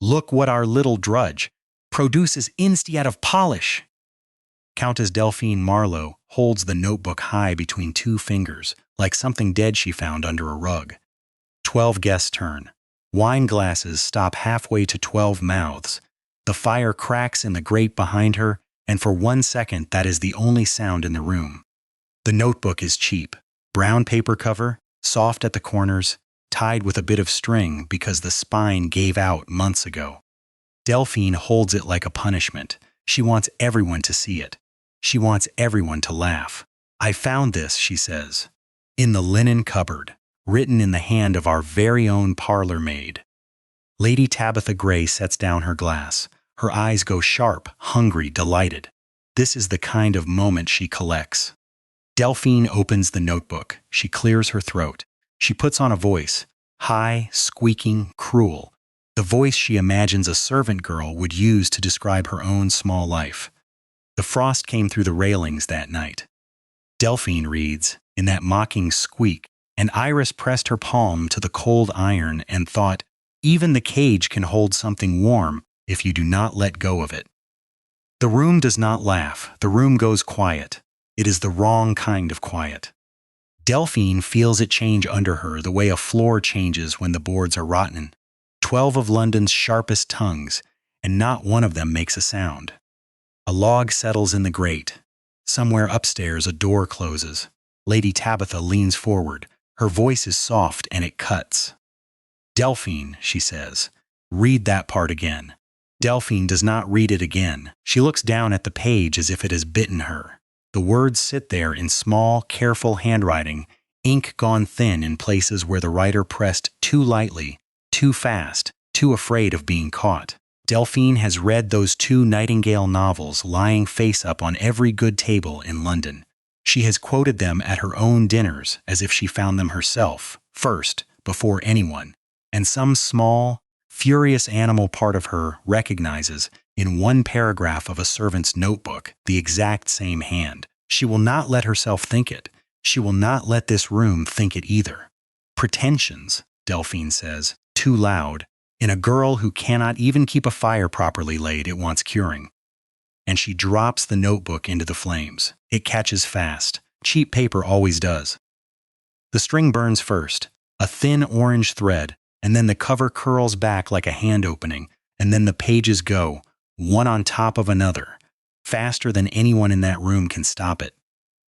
Look what our little drudge produces instead of polish. Countess Delphine Marlowe holds the notebook high between two fingers, like something dead she found under a rug. 12 guests turn. Wine glasses stop halfway to 12 mouths. The fire cracks in the grate behind her, and for 1 second that is the only sound in the room. The notebook is cheap. Brown paper cover, soft at the corners, tied with a bit of string because the spine gave out months ago. Delphine holds it like a punishment. She wants everyone to see it. She wants everyone to laugh. I found this, she says, in the linen cupboard, written in the hand of our very own parlor maid. Lady Tabitha Gray sets down her glass. Her eyes go sharp, hungry, delighted. This is the kind of moment she collects. Delphine opens the notebook. She clears her throat. She puts on a voice, high, squeaking, cruel, the voice she imagines a servant girl would use to describe her own small life. The frost came through the railings that night. Delphine reads, in that mocking squeak, and Iris pressed her palm to the cold iron and thought, even the cage can hold something warm if you do not let go of it. The room does not laugh. The room goes quiet. It is the wrong kind of quiet. Delphine feels it change under her the way a floor changes when the boards are rotten. 12 of London's sharpest tongues, and not one of them makes a sound. A log settles in the grate. Somewhere upstairs a door closes. Lady Tabitha leans forward. Her voice is soft and it cuts. Delphine, she says, read that part again. Delphine does not read it again. She looks down at the page as if it has bitten her. The words sit there in small, careful handwriting, ink gone thin in places where the writer pressed too lightly, too fast, too afraid of being caught. Delphine has read those 2 Nightingale novels lying face up on every good table in London. She has quoted them at her own dinners as if she found them herself, first, before anyone. And some small, furious animal part of her recognizes, in one paragraph of a servant's notebook, the exact same hand. She will not let herself think it. She will not let this room think it either. Pretensions, Delphine says, too loud. In a girl who cannot even keep a fire properly laid, it wants curing. And she drops the notebook into the flames. It catches fast. Cheap paper always does. The string burns first, a thin orange thread, and then the cover curls back like a hand opening, and then the pages go, one on top of another, faster than anyone in that room can stop it,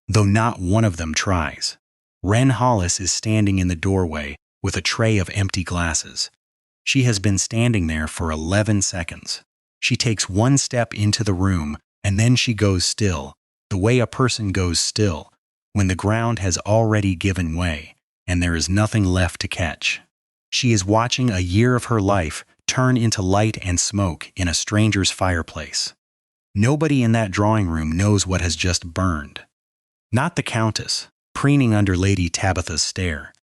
though not one of them tries. Wren Hollis is standing in the doorway with a tray of empty glasses. She has been standing there for 11 seconds. She takes one step into the room, and then she goes still, the way a person goes still, when the ground has already given way, and there is nothing left to catch. She is watching a year of her life turn into light and smoke in a stranger's fireplace. Nobody in that drawing room knows what has just burned. Not the Countess, preening under Lady Tabitha's stare.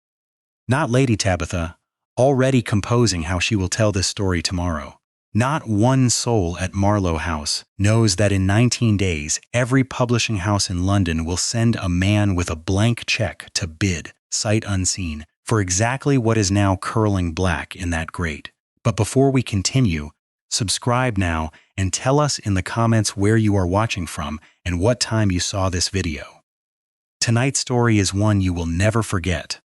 Not Lady Tabitha, already composing how she will tell this story tomorrow. Not one soul at Marlowe House knows that in 19 days, every publishing house in London will send a man with a blank check to bid, sight unseen, for exactly what is now curling black in that grate. But before we continue, subscribe now and tell us in the comments where you are watching from and what time you saw this video. Tonight's story is one you will never forget.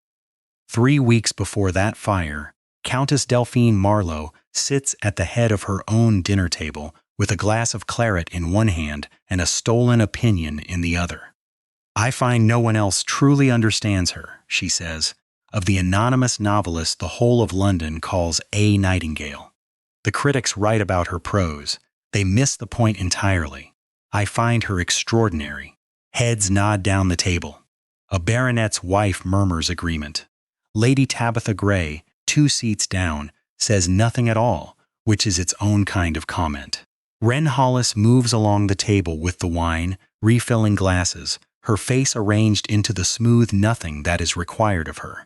3 weeks before that fire, Countess Delphine Marlowe sits at the head of her own dinner table with a glass of claret in one hand and a stolen opinion in the other. I find no one else truly understands her, she says, of the anonymous novelist the whole of London calls a Nightingale. The critics write about her prose. They miss the point entirely. I find her extraordinary. Heads nod down the table. A baronet's wife murmurs agreement. Lady Tabitha Gray, 2 seats down, says nothing at all, which is its own kind of comment. Wren Hollis moves along the table with the wine, refilling glasses, her face arranged into the smooth nothing that is required of her.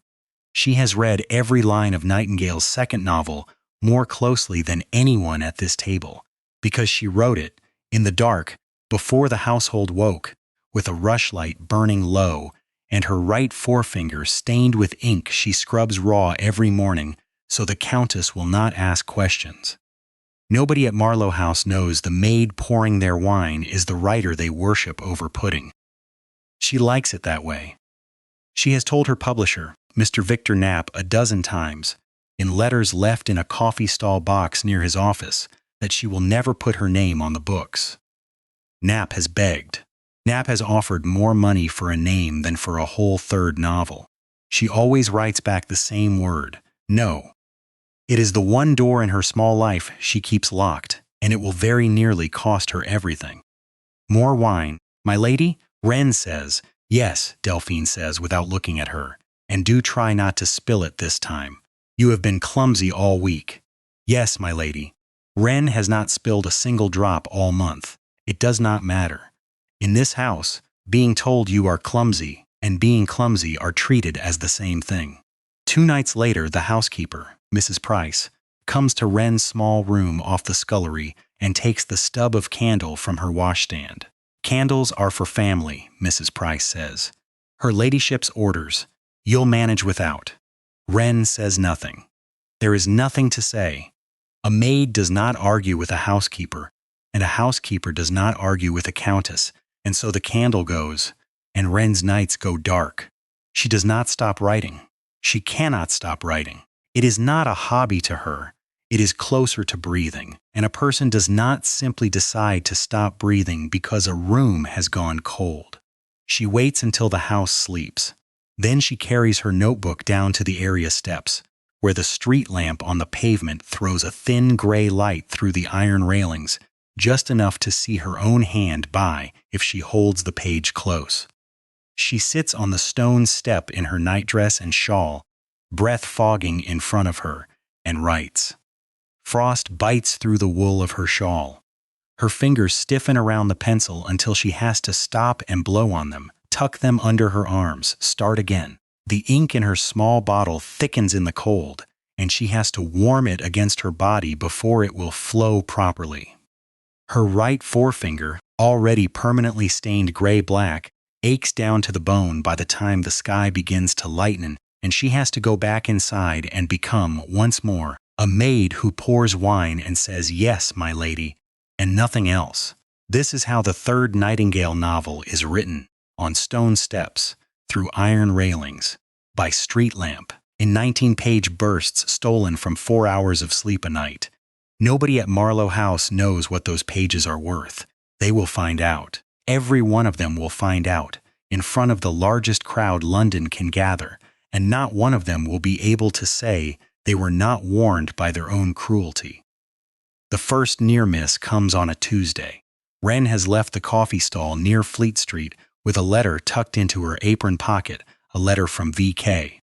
She has read every line of Nightingale's second novel more closely than anyone at this table, because she wrote it, in the dark, before the household woke, with a rushlight burning low, and her right forefinger stained with ink she scrubs raw every morning so the Countess will not ask questions. Nobody at Marlowe House knows the maid pouring their wine is the writer they worship over pudding. She likes it that way. She has told her publisher, Mr. Victor Knapp, a dozen times, in letters left in a coffee stall box near his office, that she will never put her name on the books. Knapp has begged. Knapp has offered more money for a name than for a whole third novel. She always writes back the same word, no. It is the one door in her small life she keeps locked, and it will very nearly cost her everything. More wine, my lady? Wren says. Yes, Delphine says without looking at her. And do try not to spill it this time. You have been clumsy all week. Yes, my lady. Wren has not spilled a single drop all month. It does not matter. In this house, being told you are clumsy and being clumsy are treated as the same thing. 2 nights later, the housekeeper, Mrs. Price, comes to Wren's small room off the scullery and takes the stub of candle from her washstand. Candles are for family, Mrs. Price says. Her ladyship's orders. You'll manage without. Wren says nothing. There is nothing to say. A maid does not argue with a housekeeper, and a housekeeper does not argue with a countess, and so the candle goes, and Wren's nights go dark. She does not stop writing. She cannot stop writing. It is not a hobby to her. It is closer to breathing, and a person does not simply decide to stop breathing because a room has gone cold. She waits until the house sleeps. Then she carries her notebook down to the area steps, where the street lamp on the pavement throws a thin gray light through the iron railings, just enough to see her own hand by if she holds the page close. She sits on the stone step in her nightdress and shawl, breath fogging in front of her, and writes. Frost bites through the wool of her shawl. Her fingers stiffen around the pencil until she has to stop and blow on them, tuck them under her arms, start again. The ink in her small bottle thickens in the cold, and she has to warm it against her body before it will flow properly. Her right forefinger, already permanently stained gray-black, aches down to the bone by the time the sky begins to lighten, and she has to go back inside and become, once more, a maid who pours wine and says, yes, my lady, and nothing else. This is how the third Nightingale novel is written, on stone steps, through iron railings, by street lamp, in 19-page bursts stolen from 4 hours of sleep a night. Nobody at Marlowe House knows what those pages are worth. They will find out. Every one of them will find out, in front of the largest crowd London can gather, and not one of them will be able to say they were not warned by their own cruelty. The first near miss comes on a Tuesday. Wren has left the coffee stall near Fleet Street with a letter tucked into her apron pocket, a letter from V.K.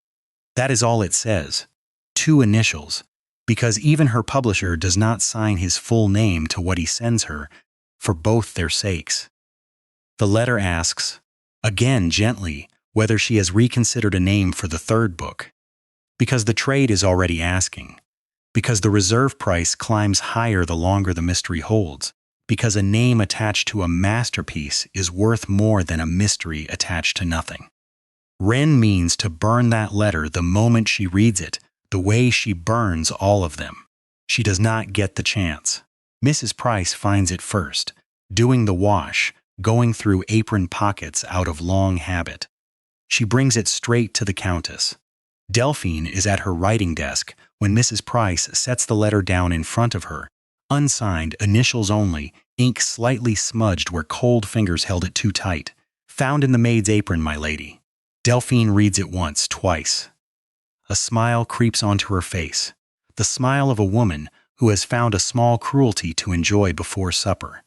That is all it says. 2 initials, because even her publisher does not sign his full name to what he sends her, for both their sakes. The letter asks, again gently, whether she has reconsidered a name for the third book. Because the trade is already asking. Because the reserve price climbs higher the longer the mystery holds. Because a name attached to a masterpiece is worth more than a mystery attached to nothing. Wren means to burn that letter the moment she reads it, the way she burns all of them. She does not get the chance. Mrs. Price finds it first, doing the wash, going through apron pockets out of long habit. She brings it straight to the Countess. Delphine is at her writing desk when Mrs. Price sets the letter down in front of her, unsigned, initials only, ink slightly smudged where cold fingers held it too tight. Found in the maid's apron, my lady. Delphine reads it once, twice. A smile creeps onto her face, the smile of a woman who has found a small cruelty to enjoy before supper.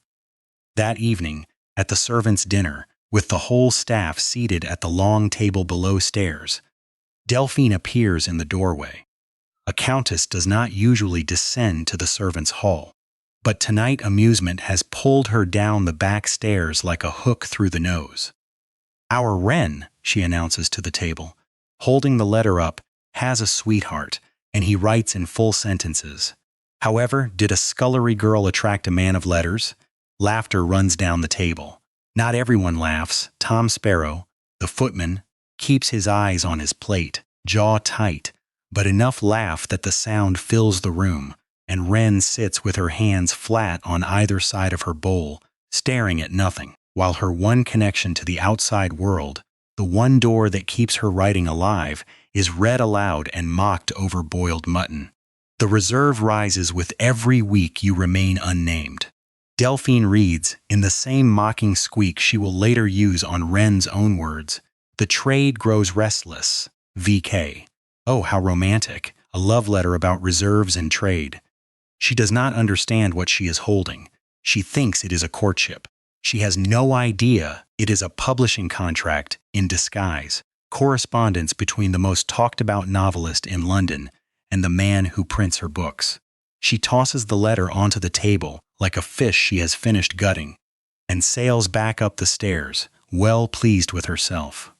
That evening, at the servants' dinner, with the whole staff seated at the long table below stairs, Delphine appears in the doorway. A countess does not usually descend to the servants' hall, but tonight amusement has pulled her down the back stairs like a hook through the nose. Our Wren, she announces to the table, holding the letter up, has a sweetheart, and he writes in full sentences. However, did a scullery girl attract a man of letters? Laughter runs down the table. Not everyone laughs. Tom Sparrow, the footman, keeps his eyes on his plate, jaw tight, but enough laugh that the sound fills the room, and Wren sits with her hands flat on either side of her bowl, staring at nothing, while her one connection to the outside world, the one door that keeps her writing alive, is read aloud and mocked over boiled mutton. The reserve rises with every week you remain unnamed. Delphine reads, in the same mocking squeak she will later use on Wren's own words, "The trade grows restless. VK." Oh, how romantic. A love letter about reserves and trade. She does not understand what she is holding. She thinks it is a courtship. She has no idea it is a publishing contract in disguise, correspondence between the most talked-about novelist in London and the man who prints her books. She tosses the letter onto the table like a fish she has finished gutting, and sails back up the stairs, well pleased with herself.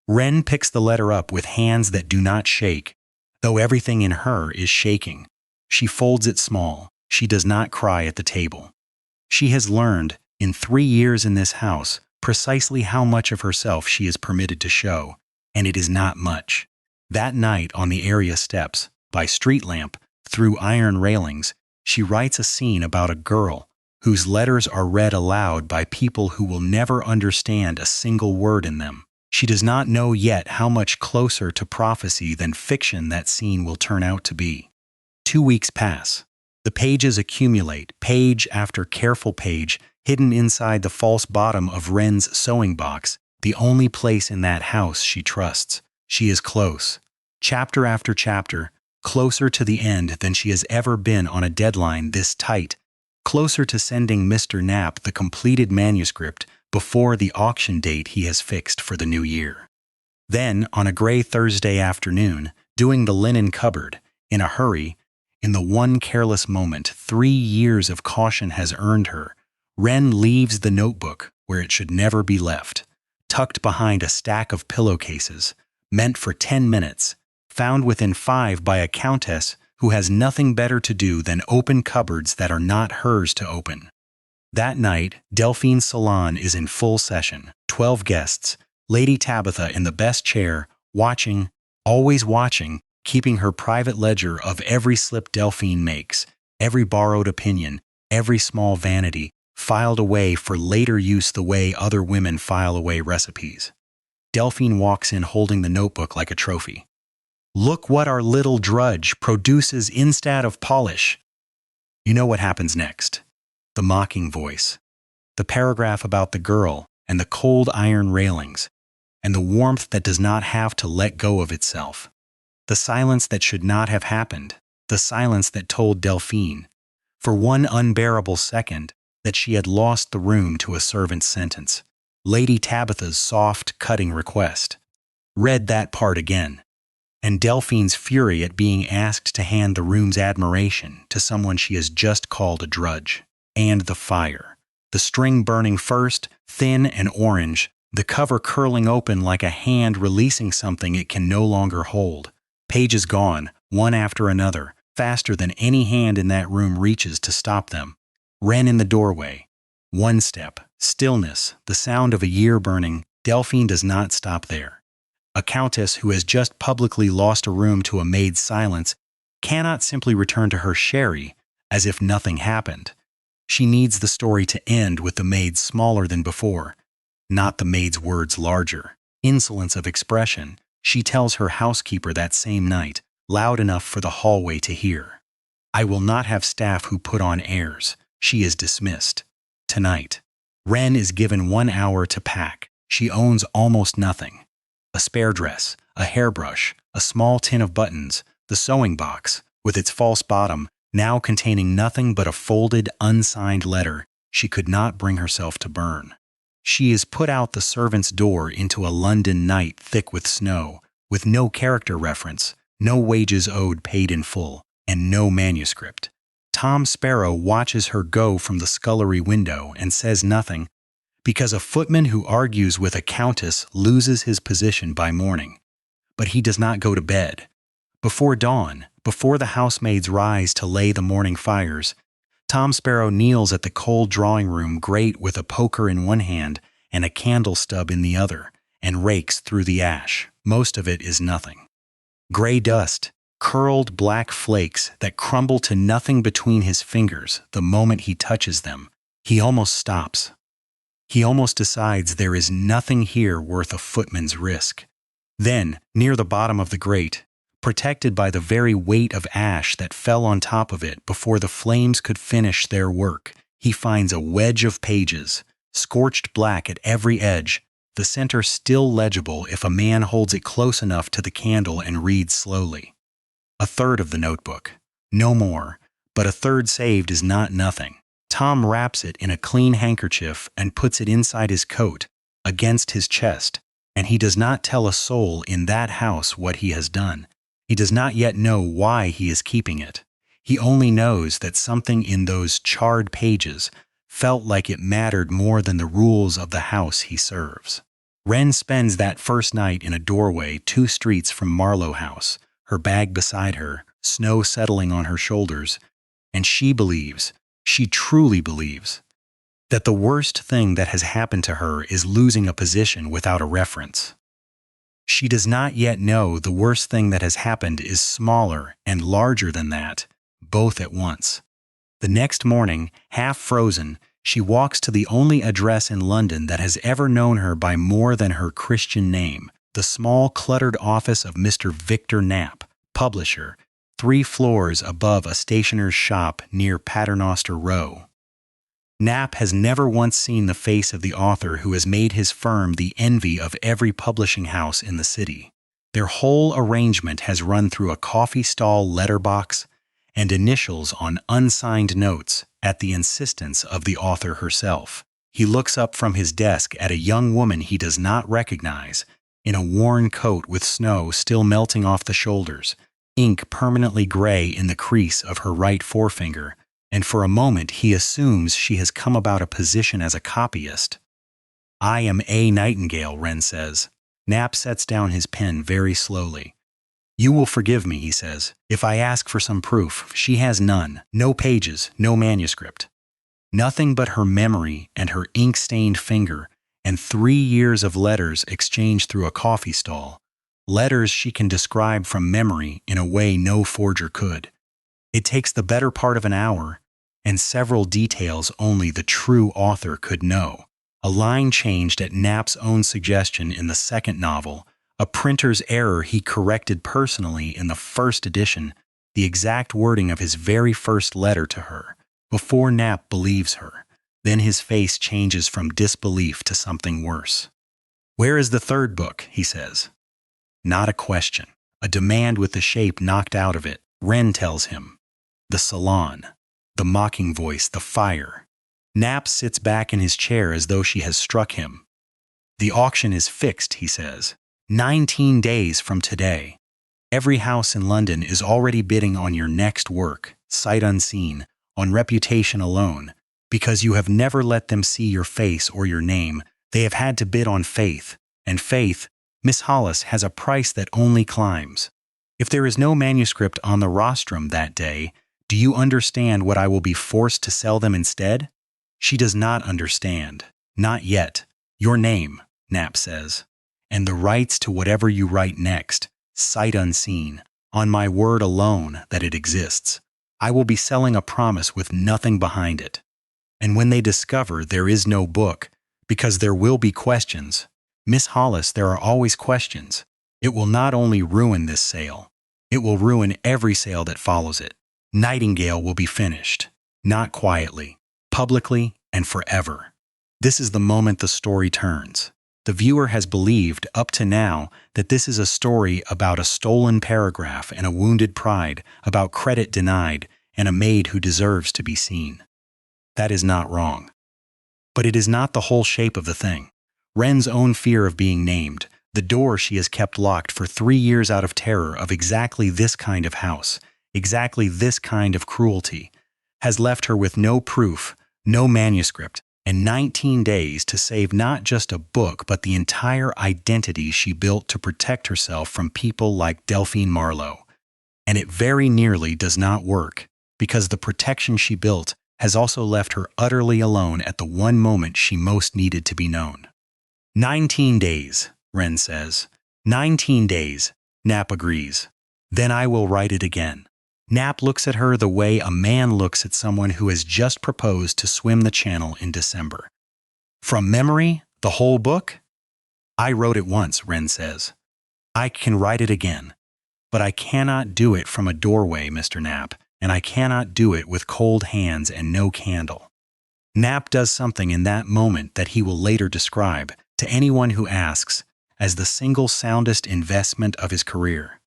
Wren picks the letter up with hands that do not shake, though everything in her is shaking. She folds it small. She does not cry at the table. She has learned, in 3 years in this house, precisely how much of herself she is permitted to show, and it is not much. That night on the area steps, by street lamp, through iron railings, she writes a scene about a girl whose letters are read aloud by people who will never understand a single word in them. She does not know yet how much closer to prophecy than fiction that scene will turn out to be. 2 weeks pass. The pages accumulate, page after careful page, hidden inside the false bottom of Wren's sewing box, the only place in that house she trusts. She is close. Chapter after chapter, closer to the end than she has ever been on a deadline this tight, closer to sending Mr. Knapp the completed manuscript before the auction date he has fixed for the new year. Then, on a gray Thursday afternoon, doing the linen cupboard, in a hurry, in the one careless moment 3 years of caution has earned her, Wren leaves the notebook where it should never be left, tucked behind a stack of pillowcases, meant for 10 minutes, found within 5 by a countess who has nothing better to do than open cupboards that are not hers to open. That night, Delphine's salon is in full session, 12 guests, Lady Tabitha in the best chair, watching, always watching, keeping her private ledger of every slip Delphine makes, every borrowed opinion, every small vanity, filed away for later use the way other women file away recipes. Delphine walks in holding the notebook like a trophy. "Look what our little drudge produces instead of polish." You know what happens next. The mocking voice. The paragraph about the girl and the cold iron railings, and the warmth that does not have to let go of itself. The silence that should not have happened. The silence that told Delphine, for one unbearable second, that she had lost the room to a servant's sentence. Lady Tabitha's soft, cutting request. Read that part again. And Delphine's fury at being asked to hand the room's admiration to someone she has just called a drudge. And the fire. The string burning first, thin and orange, the cover curling open like a hand releasing something it can no longer hold. Pages gone, one after another, faster than any hand in that room reaches to stop them. Wren in the doorway. One step, stillness, the sound of a year burning. Delphine does not stop there. A countess who has just publicly lost a room to a maid's silence cannot simply return to her sherry as if nothing happened. She needs the story to end with the maid smaller than before, not the maid's words larger. Insolence of expression, she tells her housekeeper that same night, loud enough for the hallway to hear. "I will not have staff who put on airs." She is dismissed. Tonight. Wren is given 1 hour to pack. She owns almost nothing. A spare dress, a hairbrush, a small tin of buttons, the sewing box, with its false bottom, now containing nothing but a folded, unsigned letter she could not bring herself to burn. She is put out the servant's door into a London night thick with snow, with no character reference, no wages owed paid in full, and no manuscript. Tom Sparrow watches her go from the scullery window and says nothing, because a footman who argues with a countess loses his position by morning. But he does not go to bed. Before dawn, before the housemaids rise to lay the morning fires, Tom Sparrow kneels at the cold drawing-room grate with a poker in one hand and a candle stub in the other, and rakes through the ash. Most of it is nothing. Gray dust, curled black flakes that crumble to nothing between his fingers the moment he touches them. He almost stops. He almost decides there is nothing here worth a footman's risk. Then, near the bottom of the grate, protected by the very weight of ash that fell on top of it before the flames could finish their work, he finds a wedge of pages, scorched black at every edge, the center still legible if a man holds it close enough to the candle and reads slowly. A third of the notebook. No more, but a third saved is not nothing. Tom wraps it in a clean handkerchief and puts it inside his coat, against his chest, and he does not tell a soul in that house what he has done. He does not yet know why he is keeping it. He only knows that something in those charred pages felt like it mattered more than the rules of the house he serves. Wren spends that first night in a doorway 2 streets from Marlowe House, her bag beside her, snow settling on her shoulders, and she truly believes, that the worst thing that has happened to her is losing a position without a reference. She does not yet know the worst thing that has happened is smaller and larger than that, both at once. The next morning, half frozen, she walks to the only address in London that has ever known her by more than her Christian name, the small cluttered office of Mr. Victor Knapp, publisher, 3 floors above a stationer's shop near Paternoster Row. Knapp has never once seen the face of the author who has made his firm the envy of every publishing house in the city. Their whole arrangement has run through a coffee stall letterbox and initials on unsigned notes at the insistence of the author herself. He looks up from his desk at a young woman he does not recognize, in a worn coat with snow still melting off the shoulders, ink permanently gray in the crease of her right forefinger, and for a moment he assumes she has come about a position as a copyist. "I am A. Nightingale," Wren says. Knapp sets down his pen very slowly. "You will forgive me," he says, "if I ask for some proof. She has none. No pages, no manuscript. Nothing but her memory and her ink-stained finger and 3 years of letters exchanged through a coffee stall. Letters she can describe from memory in a way no forger could. It takes the better part of an hour, and several details only the true author could know. A line changed at Knapp's own suggestion in the second novel, a printer's error he corrected personally in the first edition, the exact wording of his very first letter to her, before Knapp believes her. Then his face changes from disbelief to something worse. "Where is the third book?" he says. Not a question, a demand with the shape knocked out of it. Wren tells him. The salon, the mocking voice, the fire. Knapp sits back in his chair as though she has struck him. "The auction is fixed," he says. 19 days from today. Every house in London is already bidding on your next work, sight unseen, on reputation alone. Because you have never let them see your face or your name, they have had to bid on faith, and faith, Miss Hollis, has a price that only climbs. If there is no manuscript on the rostrum that day, do you understand what I will be forced to sell them instead?" She does not understand. Not yet. "Your name," Knapp says, "and the rights to whatever you write next, sight unseen, on my word alone that it exists. I will be selling a promise with nothing behind it. And when they discover there is no book, because there will be questions, Miss Hollis, there are always questions, it will not only ruin this sale, it will ruin every sale that follows it. Nightingale will be finished, not quietly, publicly, and forever." This is the moment the story turns. The viewer has believed, up to now, that this is a story about a stolen paragraph and a wounded pride, about credit denied, and a maid who deserves to be seen. That is not wrong. But it is not the whole shape of the thing. Wren's own fear of being named, the door she has kept locked for 3 years out of terror of exactly this kind of house, exactly this kind of cruelty, has left her with no proof, no manuscript, and 19 days to save not just a book but the entire identity she built to protect herself from people like Delphine Marlowe. And it very nearly does not work, because the protection she built has also left her utterly alone at the one moment she most needed to be known. 19 days, Wren says. 19 days, Knapp agrees. Then I will write it again. Knapp looks at her the way a man looks at someone who has just proposed to swim the channel in December. From memory, the whole book? I wrote it once, Wren says. I can write it again. But I cannot do it from a doorway, Mr. Knapp, and I cannot do it with cold hands and no candle. Knapp does something in that moment that he will later describe, to anyone who asks, as the single soundest investment of his career.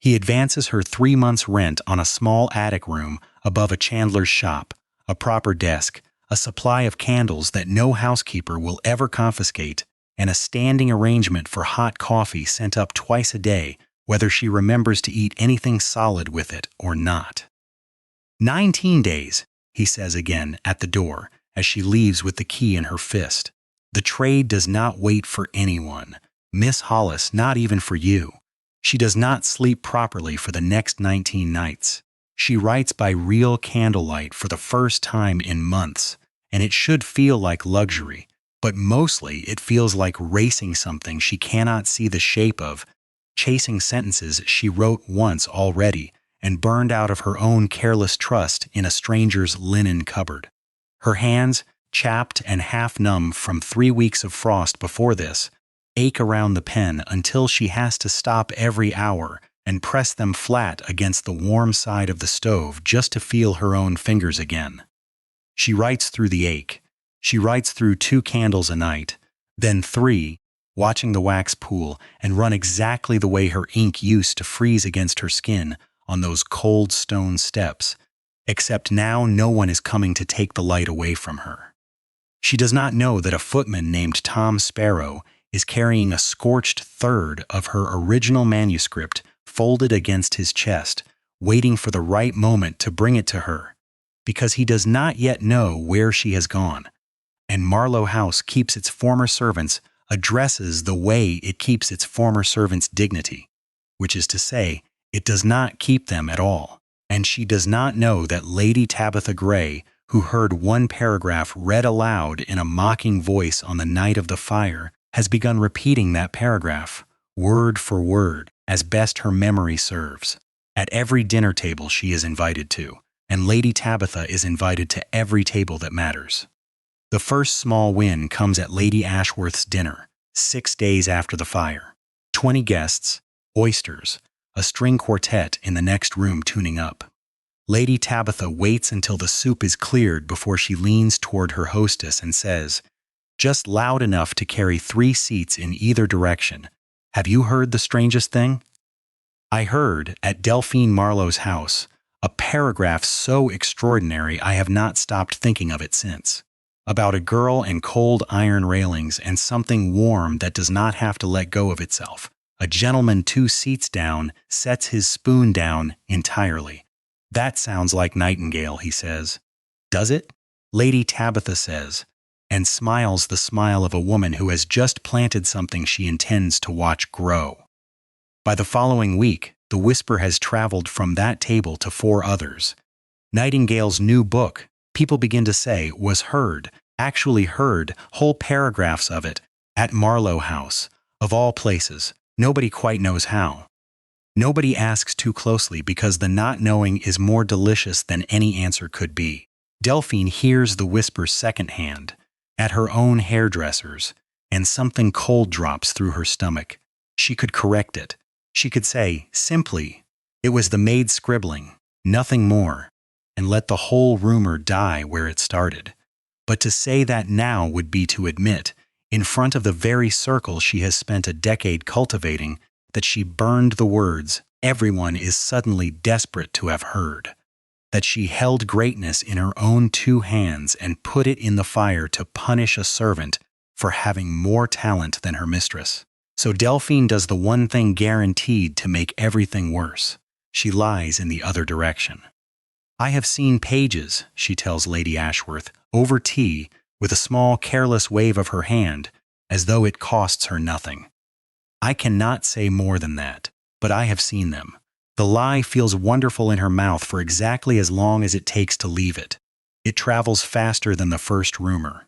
He advances her 3 months' rent on a small attic room above a chandler's shop, a proper desk, a supply of candles that no housekeeper will ever confiscate, and a standing arrangement for hot coffee sent up twice a day, whether she remembers to eat anything solid with it or not. 19 days, he says again at the door as she leaves with the key in her fist. The trade does not wait for anyone. Miss Hollis, not even for you. She does not sleep properly for the next 19 nights. She writes by real candlelight for the first time in months, and it should feel like luxury, but mostly it feels like racing something she cannot see the shape of, chasing sentences she wrote once already and burned out of her own careless trust in a stranger's linen cupboard. Her hands, chapped and half-numb from 3 weeks of frost before this, ache around the pen until she has to stop every hour and press them flat against the warm side of the stove just to feel her own fingers again. She writes through the ache. She writes through 2 candles a night, then 3, watching the wax pool and run exactly the way her ink used to freeze against her skin on those cold stone steps, except now no one is coming to take the light away from her. She does not know that a footman named Tom Sparrow is carrying a scorched third of her original manuscript folded against his chest, waiting for the right moment to bring it to her, because he does not yet know where she has gone. And Marlowe House keeps its former servants' addresses the way it keeps its former servants' dignity, which is to say, it does not keep them at all. And she does not know that Lady Tabitha Gray, who heard one paragraph read aloud in a mocking voice on the night of the fire, has begun repeating that paragraph, word for word, as best her memory serves, at every dinner table she is invited to, and Lady Tabitha is invited to every table that matters. The first small win comes at Lady Ashworth's dinner, 6 days after the fire. 20 guests, oysters, a string quartet in the next room tuning up. Lady Tabitha waits until the soup is cleared before she leans toward her hostess and says, just loud enough to carry 3 seats in either direction, have you heard the strangest thing? I heard, at Delphine Marlowe's house, a paragraph so extraordinary I have not stopped thinking of it since. About a girl and cold iron railings and something warm that does not have to let go of itself. A gentleman 2 seats down sets his spoon down entirely. That sounds like Nightingale, he says. Does it? Lady Tabitha says, and smiles the smile of a woman who has just planted something she intends to watch grow. By the following week, the whisper has traveled from that table to 4 others. Nightingale's new book, people begin to say, was heard, actually heard, whole paragraphs of it, at Marlowe House, of all places. Nobody quite knows how. Nobody asks too closely because the not knowing is more delicious than any answer could be. Delphine hears the whisper secondhand, at her own hairdresser's, and something cold drops through her stomach. She could correct it. She could say, simply, it was the maid scribbling, nothing more, and let the whole rumor die where it started. But to say that now would be to admit, in front of the very circle she has spent a decade cultivating, that she burned the words everyone is suddenly desperate to have heard, that she held greatness in her own 2 hands and put it in the fire to punish a servant for having more talent than her mistress. So Delphine does the one thing guaranteed to make everything worse. She lies in the other direction. I have seen pages, she tells Lady Ashworth, over tea, with a small careless wave of her hand, as though it costs her nothing. I cannot say more than that, but I have seen them. The lie feels wonderful in her mouth for exactly as long as it takes to leave it. It travels faster than the first rumor.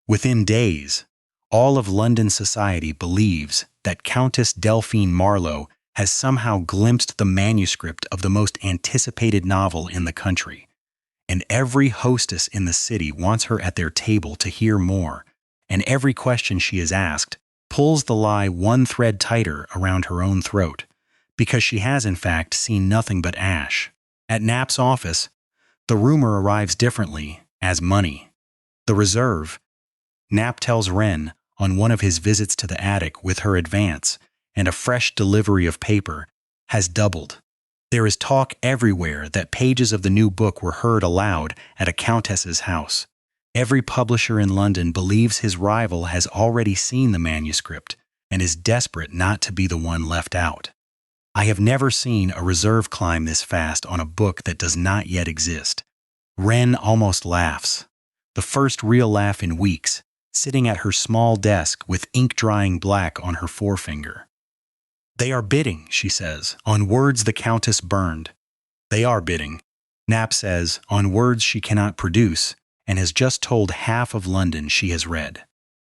Within days, all of London society believes that Countess Delphine Marlowe has somehow glimpsed the manuscript of the most anticipated novel in the country, and every hostess in the city wants her at their table to hear more, and every question she is asked pulls the lie one thread tighter around her own throat, because she has in fact seen nothing but ash. At Knapp's office, the rumor arrives differently, as money. The reserve, Knapp tells Wren on one of his visits to the attic with her advance and a fresh delivery of paper, has doubled. There is talk everywhere that pages of the new book were heard aloud at a countess's house. Every publisher in London believes his rival has already seen the manuscript and is desperate not to be the one left out. I have never seen a reserve climb this fast on a book that does not yet exist. Wren almost laughs. The first real laugh in weeks, sitting at her small desk with ink drying black on her forefinger. "They are bidding," she says, "on words the Countess burned." "They are bidding," Knapp says, "on words she cannot produce, and has just told half of London she has read.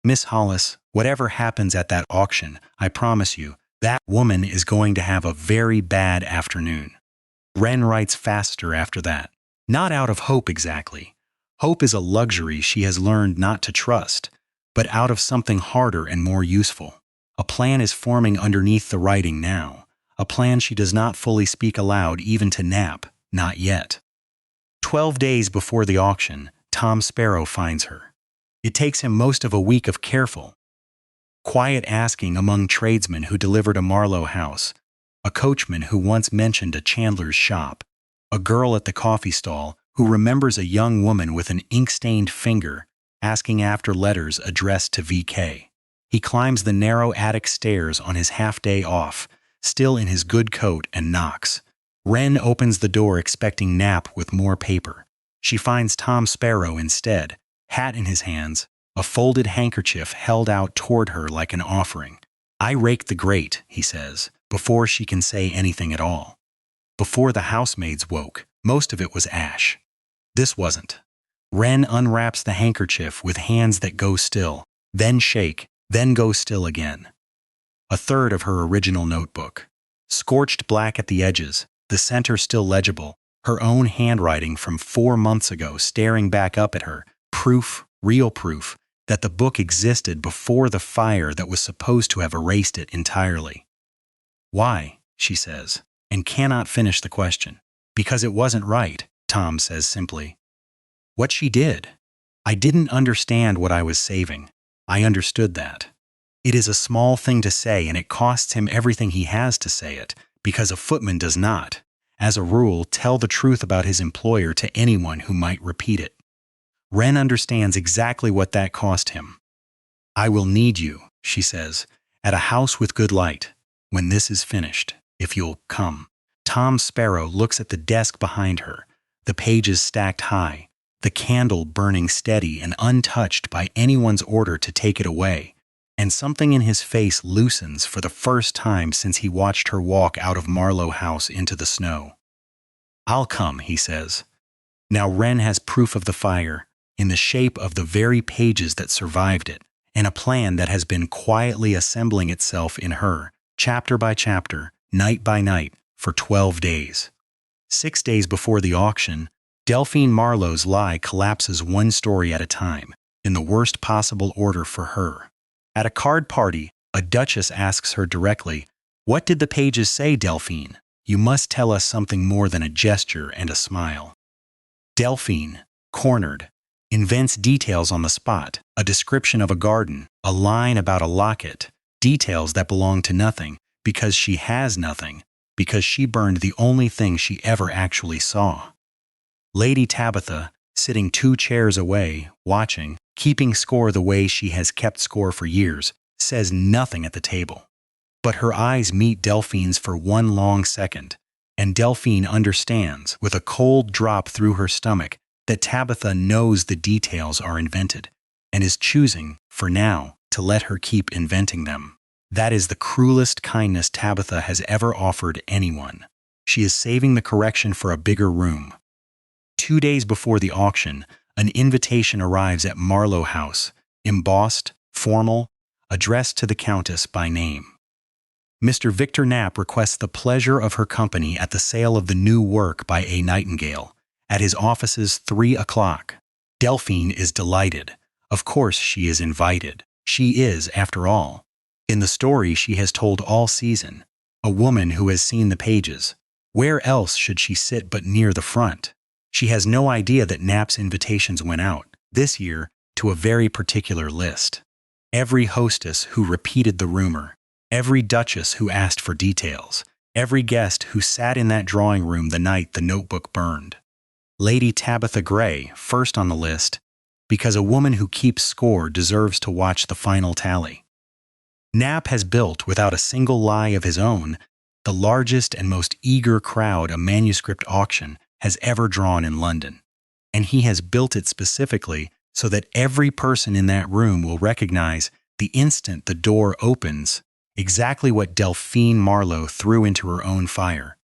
Miss Hollis, whatever happens at that auction, I promise you, that woman is going to have a very bad afternoon." Wren writes faster after that. Not out of hope exactly. Hope is a luxury she has learned not to trust, but out of something harder and more useful. A plan is forming underneath the writing now, a plan she does not fully speak aloud even to Knapp, not yet. 12 days before the auction, Tom Sparrow finds her. It takes him most of a week of careful, quiet asking among tradesmen who delivered a Marlowe house, a coachman who once mentioned a chandler's shop, a girl at the coffee stall who remembers a young woman with an ink-stained finger asking after letters addressed to VK. He climbs the narrow attic stairs on his half-day off, still in his good coat, and knocks. Wren opens the door expecting Knapp with more paper. She finds Tom Sparrow instead, hat in his hands, a folded handkerchief held out toward her like an offering. "I raked the grate," he says, before she can say anything at all. Before the housemaids woke, most of it was ash. This wasn't. Wren unwraps the handkerchief with hands that go still, then shake, then go still again. A third of her original notebook. Scorched black at the edges, the center still legible, her own handwriting from 4 months ago staring back up at her, proof, real proof, that the book existed before the fire that was supposed to have erased it entirely. "Why?" she says, and cannot finish the question. "Because it wasn't right," Tom says simply. What she did. "I didn't understand what I was saving. I understood that." It is a small thing to say, and it costs him everything he has to say it, because a footman does not, as a rule, tell the truth about his employer to anyone who might repeat it. Wren understands exactly what that cost him. "I will need you," she says, "at a house with good light, when this is finished, if you'll come." Tom Sparrow looks at the desk behind her, the pages stacked high, the candle burning steady and untouched by anyone's order to take it away, and something in his face loosens for the first time since he watched her walk out of Marlowe House into the snow. "I'll come," he says. Now Wren has proof of the fire, in the shape of the very pages that survived it, and a plan that has been quietly assembling itself in her, chapter by chapter, night by night, for 12 days. 6 days before the auction, Delphine Marlowe's lie collapses one story at a time, in the worst possible order for her. At a card party, a duchess asks her directly, "What did the pages say, Delphine? You must tell us something more than a gesture and a smile." Delphine, cornered, invents details on the spot, a description of a garden, a line about a locket, details that belong to nothing, because she has nothing, because she burned the only thing she ever actually saw. Lady Tabitha, sitting 2 chairs away, watching, keeping score the way she has kept score for years, says nothing at the table. But her eyes meet Delphine's for one long second, and Delphine understands, with a cold drop through her stomach, that Tabitha knows the details are invented, and is choosing, for now, to let her keep inventing them. That is the cruelest kindness Tabitha has ever offered anyone. She is saving the correction for a bigger room. 2 days before the auction, an invitation arrives at Marlowe House, embossed, formal, addressed to the Countess by name. Mr. Victor Knapp requests the pleasure of her company at the sale of the new work by A. Nightingale, at his offices 3 o'clock. Delphine is delighted. Of course she is invited. She is, after all, in the story she has told all season, a woman who has seen the pages. Where else should she sit but near the front? She has no idea that Knapp's invitations went out, this year, to a very particular list. Every hostess who repeated the rumor, every duchess who asked for details, every guest who sat in that drawing room the night the notebook burned. Lady Tabitha Gray, first on the list, because a woman who keeps score deserves to watch the final tally. Knapp has built, without a single lie of his own, the largest and most eager crowd a manuscript auction has ever drawn in London, and he has built it specifically so that every person in that room will recognize, the instant the door opens, exactly what Delphine Marlowe threw into her own fire.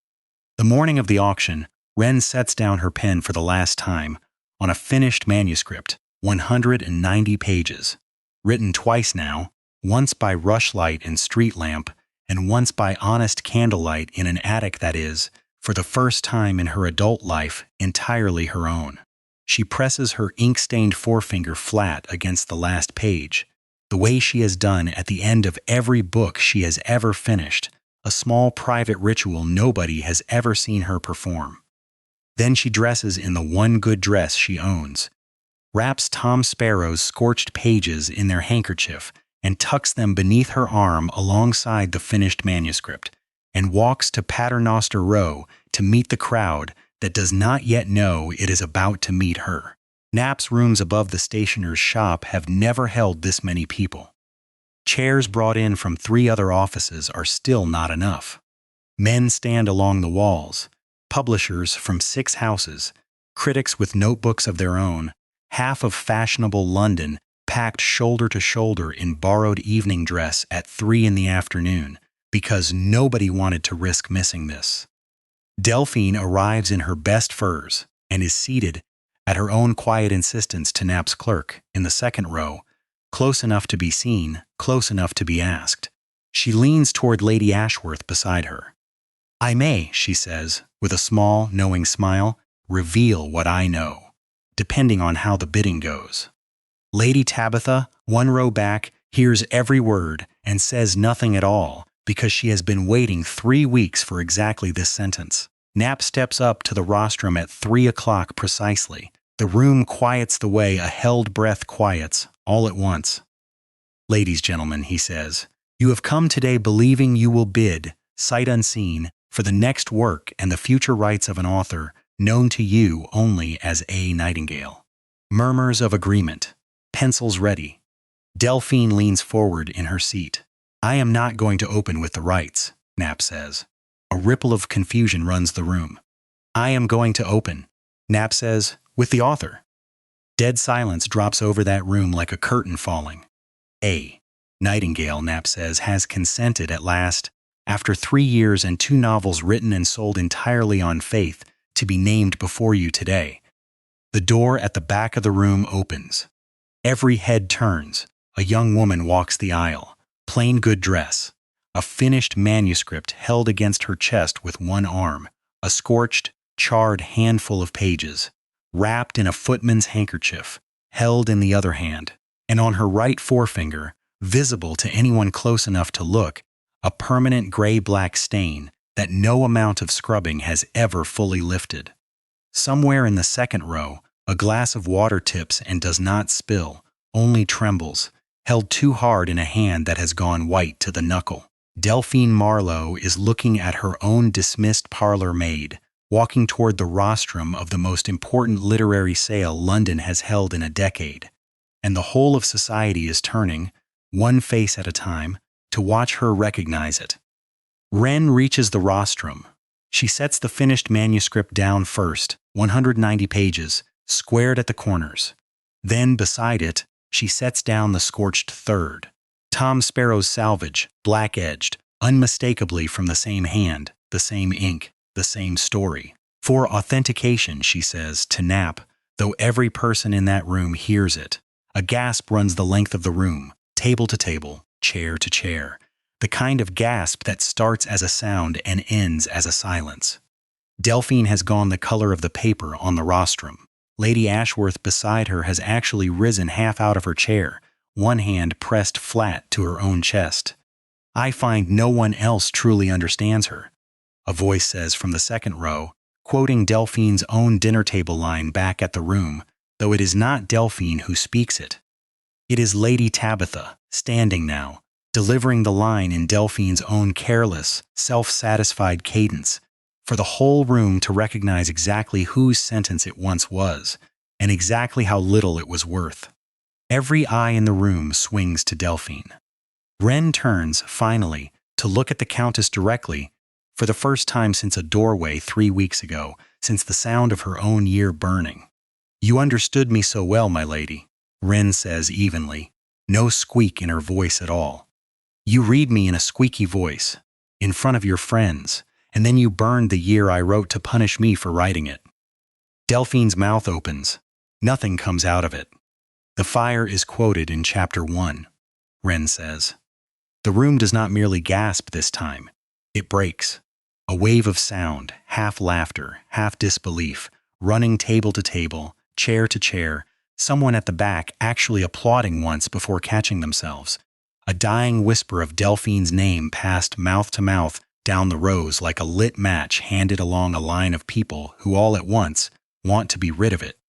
The morning of the auction, Wren sets down her pen for the last time on a finished manuscript, 190 pages, written twice now, once by rushlight and street lamp, and once by honest candlelight in an attic that is, for the first time in her adult life, entirely her own. She presses her ink-stained forefinger flat against the last page, the way she has done at the end of every book she has ever finished, a small private ritual nobody has ever seen her perform. Then she dresses in the one good dress she owns, wraps Tom Sparrow's scorched pages in their handkerchief, and tucks them beneath her arm alongside the finished manuscript, and walks to Paternoster Row to meet the crowd that does not yet know it is about to meet her. Knapp's rooms above the stationer's shop have never held this many people. Chairs brought in from 3 other offices are still not enough. Men stand along the walls, publishers from 6 houses, critics with notebooks of their own, half of fashionable London packed shoulder to shoulder in borrowed evening dress at 3 in the afternoon, because nobody wanted to risk missing this. Delphine arrives in her best furs and is seated, at her own quiet insistence to Knapp's clerk, in the second row, close enough to be seen, close enough to be asked. She leans toward Lady Ashworth beside her. "I may," she says, with a small, knowing smile, "reveal what I know, depending on how the bidding goes." Lady Tabitha, 1 row back, hears every word and says nothing at all, because she has been waiting 3 weeks for exactly this sentence. Knapp steps up to the rostrum at 3 o'clock precisely. The room quiets the way a held breath quiets, all at once. "Ladies, gentlemen," he says, "you have come today believing you will bid, sight unseen, for the next work and the future rights of an author known to you only as A. Nightingale." Murmurs of agreement. Pencils ready. Delphine leans forward in her seat. "I am not going to open with the rights," Knapp says. A ripple of confusion runs the room. "I am going to open," Knapp says, "with the author." Dead silence drops over that room like a curtain falling. A. Nightingale, Knapp says, has consented at last, after 3 years and 2 novels written and sold entirely on faith, to be named before you today. The door at the back of the room opens. Every head turns. A young woman walks the aisle. Plain good dress. A finished manuscript held against her chest with one arm. A scorched, charred handful of pages. Wrapped in a footman's handkerchief. Held in the other hand. And on her right forefinger, visible to anyone close enough to look, a permanent gray-black stain that no amount of scrubbing has ever fully lifted. Somewhere in the second row, a glass of water tips and does not spill, only trembles, held too hard in a hand that has gone white to the knuckle. Delphine Marlowe is looking at her own dismissed parlor maid, walking toward the rostrum of the most important literary sale London has held in a decade, and the whole of society is turning, one face at a time, to watch her recognize it. Wren reaches the rostrum. She sets the finished manuscript down first, 190 pages, squared at the corners. Then, beside it, she sets down the scorched third. Tom Sparrow's salvage, black-edged, unmistakably from the same hand, the same ink, the same story. For authentication, she says, to Knapp, though every person in that room hears it. A gasp runs the length of the room, table to table, chair to chair. the kind of gasp that starts as a sound and ends as a silence. Delphine has gone the color of the paper on the rostrum. Lady Ashworth beside her has actually risen half out of her chair, one hand pressed flat to her own chest. I find no one else truly understands her, a voice says from the second row, quoting Delphine's own dinner table line back at the room, though it is not Delphine who speaks it. It is Lady Tabitha, standing now, delivering the line in Delphine's own careless, self-satisfied cadence, for the whole room to recognize exactly whose sentence it once was, and exactly how little it was worth. Every eye in the room swings to Delphine. Wren turns, finally, to look at the Countess directly, for the first time since a doorway 3 weeks ago, since the sound of her own year burning. "You understood me so well, my lady," Wren says evenly, no squeak in her voice at all. "You read me in a squeaky voice, in front of your friends, and then you burned the year I wrote to punish me for writing it." Delphine's mouth opens. Nothing comes out of it. "The fire is quoted in chapter 1, Wren says. The room does not merely gasp this time. It breaks. A wave of sound, half laughter, half disbelief, running table to table, chair to chair, someone at the back actually applauding once before catching themselves. A dying whisper of Delphine's name passed mouth to mouth down the rows like a lit match handed along a line of people who all at once want to be rid of it.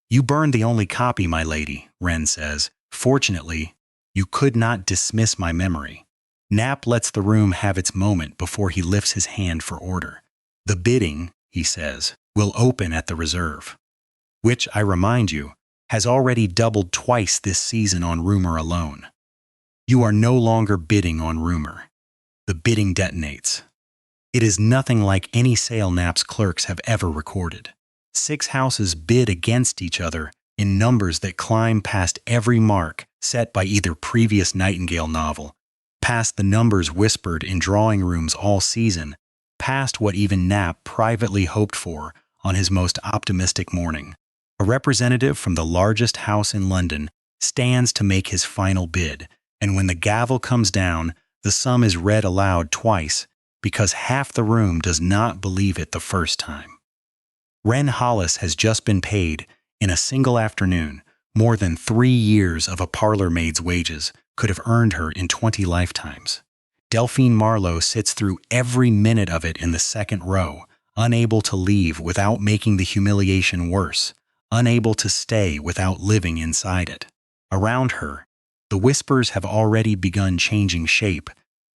"You burned the only copy, my lady," Wren says. "Fortunately, you could not dismiss my memory." Knapp lets the room have its moment before he lifts his hand for order. "The bidding," he says, "will open at the reserve, which, I remind you, has already doubled twice this season on rumor alone. You are no longer bidding on rumor. The bidding detonates. It is nothing like any sale Knapp's clerks have ever recorded. 6 houses bid against each other in numbers that climb past every mark set by either previous Nightingale novel, past the numbers whispered in drawing rooms all season, past what even Knapp privately hoped for on his most optimistic morning. A representative from the largest house in London stands to make his final bid, and when the gavel comes down, the sum is read aloud twice because half the room does not believe it the first time. Wren Hollis has just been paid, in a single afternoon, more than 3 years of a parlor maid's wages could have earned her in 20 lifetimes. Delphine Marlowe sits through every minute of it in the second row, unable to leave without making the humiliation worse, unable to stay without living inside it. Around her, the whispers have already begun changing shape,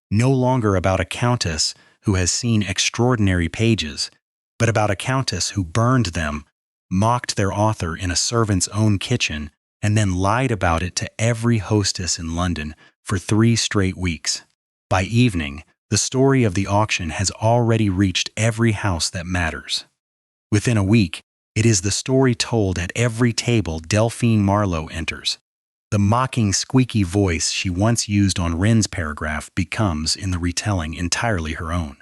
no longer about a countess who has seen extraordinary pages, but about a countess who burned them, mocked their author in a servant's own kitchen, and then lied about it to every hostess in London for 3 straight weeks. By evening, the story of the auction has already reached every house that matters. Within a week, it is the story told at every table Delphine Marlowe enters. The mocking, squeaky voice she once used on Wren's paragraph becomes, in the retelling, entirely her own.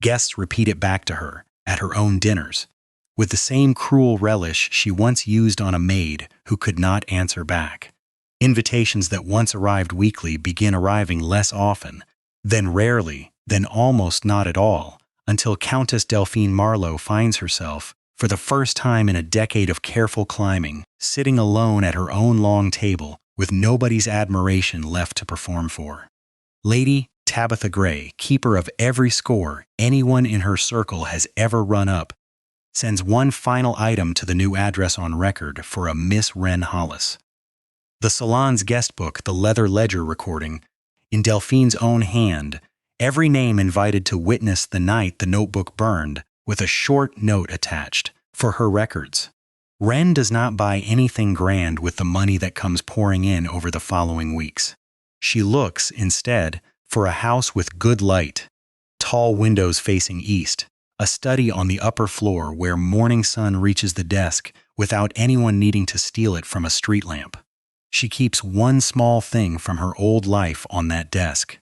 Guests repeat it back to her, at her own dinners, with the same cruel relish she once used on a maid who could not answer back. Invitations that once arrived weekly begin arriving less often, then rarely, then almost not at all, until Countess Delphine Marlowe finds herself, for the first time in a decade of careful climbing, sitting alone at her own long table with nobody's admiration left to perform for. Lady Tabitha Gray, keeper of every score anyone in her circle has ever run up, sends one final item to the new address on record for a Miss Wren Hollis. The salon's guest book, the leather ledger recording, in Delphine's own hand, every name invited to witness the night the notebook burned, with a short note attached, for her records. Wren does not buy anything grand with the money that comes pouring in over the following weeks. She looks, instead, for a house with good light, tall windows facing east, a study on the upper floor where morning sun reaches the desk without anyone needing to steal it from a street lamp. She keeps one small thing from her old life on that desk.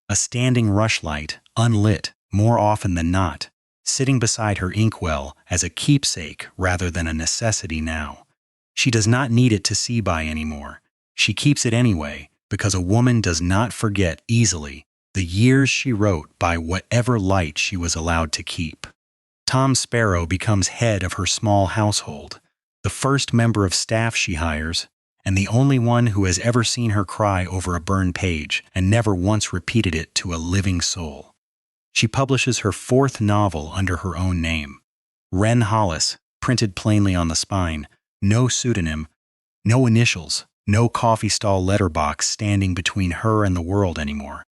A standing rushlight, unlit, more often than not, sitting beside her inkwell as a keepsake rather than a necessity now. She does not need it to see by anymore. She keeps it anyway, because a woman does not forget easily The years she wrote by whatever light she was allowed to keep. Tom Sparrow becomes head of her small household, the first member of staff she hires, and the only one who has ever seen her cry over a burned page and never once repeated it to a living soul. She publishes her fourth novel under her own name, Wren Hollis, printed plainly on the spine, no pseudonym, no initials, no coffee stall letterbox standing between her and the world anymore.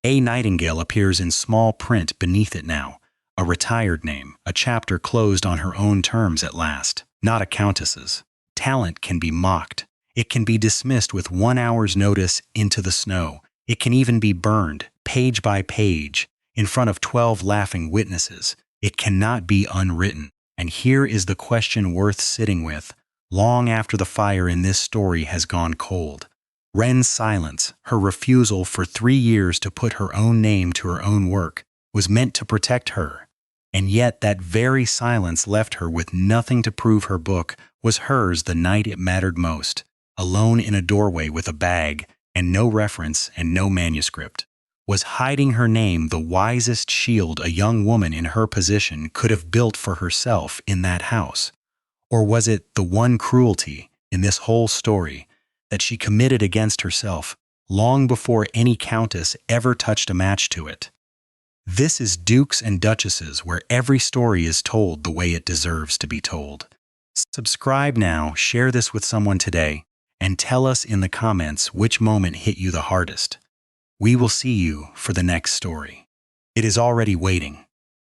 A. Nightingale appears in small print beneath it now, a retired name, a chapter closed on her own terms at last, not a countess's. Talent can be mocked. It can be dismissed with 1 hour's notice into the snow. It can even be burned, page by page, in front of 12 laughing witnesses. It cannot be unwritten. And here is the question worth sitting with, long after the fire in this story has gone cold. Wren's silence, her refusal for 3 years to put her own name to her own work, was meant to protect her. And yet that very silence left her with nothing to prove her book was hers the night it mattered most, alone in a doorway with a bag and no reference and no manuscript. Was hiding her name the wisest shield a young woman in her position could have built for herself in that house? Or was it the one cruelty in this whole story that she committed against herself long before any countess ever touched a match to it? This is Dukes and Duchesses, where every story is told the way it deserves to be told. Subscribe now, share this with someone today, and tell us in the comments which moment hit you the hardest. We will see you for the next story. It is already waiting.